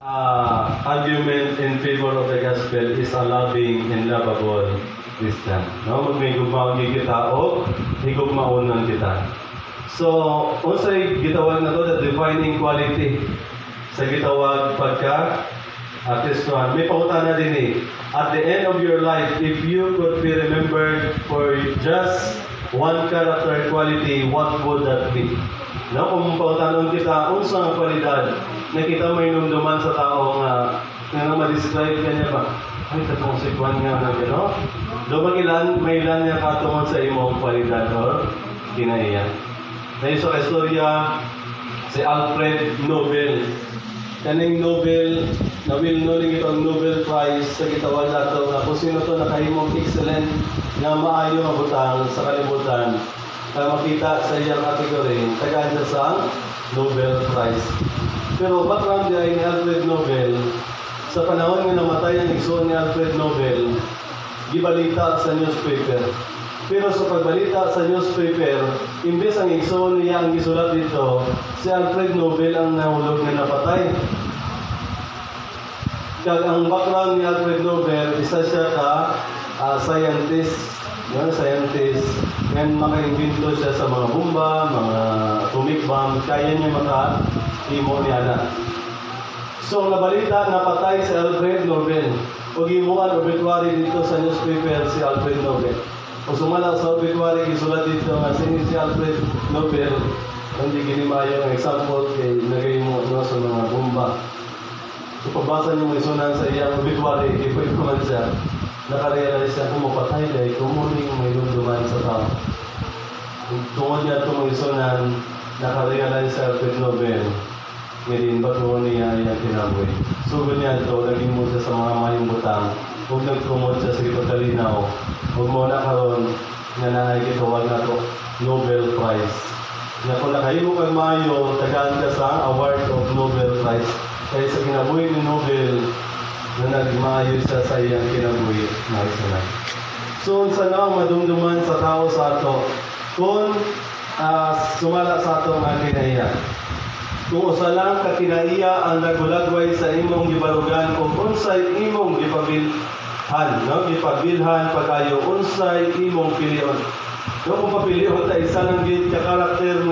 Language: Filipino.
Argument in favor of the gospel is a loving and lovable Christian. No, magmigugmaon kita o higugmaonon kita. So, unsay gitawag na to, the defining quality sa gitawag pagka Kristohan. May pangutana din eh. At the end of your life, if you could be remembered for just one character quality, what would that be? No, kung pangutanon kita, unsa ang kwalidad na kita may numduman sa tao nga ma-describe kanya ba? Ay, katong si Juan nga na gano. Dumagilan, may ilan niya katungod sa imong kwalidad or kinaiyan. Dahil sa istorya, si Alfred Nobel. Kaning Nobel, nawil-nuling itong Nobel Prize sa gitawag nato nga kung sino to nakahimong excellent nga maayo nga butang sa kalibutan. Makita sa iyang kategory, tagaan siya sa Nobel Prize. Pero background niya ni Alfred Nobel, sa panahon nga namatay ang igsoon ni Alfred Nobel, gibalita sa newspaper. Pero sa pagbalita sa newspaper, imbes ang igsoon niya ang gisulat dito, si Alfred Nobel ang nahulog na napatay. Kag ang background ni Alfred Nobel, isa siya ka scientist, and maka-invento siya sa mga bomba, mga atomic bomb, kaya niya maka-imo niya. So, nabalita, napatay si Alfred Nobel. O gimuan obituary dito sa newspaper si Alfred Nobel. O sumala sa obituary, gisulat dito nga si Alfred Nobel. Hindi ginimayo ang example kay nagaymo sa mga bomba. So, pabasa niyo may sunan sa iyang obituary, ipwede ko man siya. Nakarealize siya kung mapatay dahil kumuling may lunduman sa tao. Tungod niya itong mga isunan, nakarealize siya Alfred Nobel. Ngayon, ba't mo niya yung kinabuhi? Sugod niya ito, naging mo siya sa mga mayong butang. Huwag nag-promote siya sa ito kalinaw. Huwag mo na karoon na nakikitawag na ito Nobel Prize. Na kung nakahimo kang mayo, tagaan ka sa award of Nobel Prize. Kaya sa kinabuhi ni Nobel, na nagmayo siya sa iyang kinabuhi na isa. So, sa nga madumduman sa tao sa ato, kung sumala sa ato ang kinaiya. Kung usa lang ka kinaiya ang nagulagway sa imong gibarugan o unsay imong gipabilhan, no? Gipabilhan pagayo unsay imong pilion. No, kung papilion ta isa lang gid ka karakter